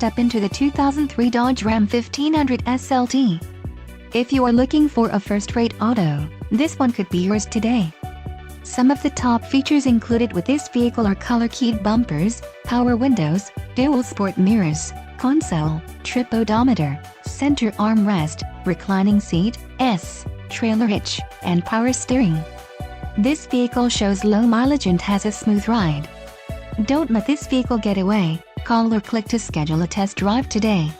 step into the 2003 Dodge Ram 1500 SLT. If you are looking for a first-rate auto, this one could be yours today. Some of the top features included with this vehicle are color-keyed bumpers, power windows, dual sport mirrors, console, trip odometer, center armrest, reclining seat, trailer hitch, and power steering. This vehicle shows low mileage and has a smooth ride. Don't let this vehicle get away. Call or click to schedule a test drive today.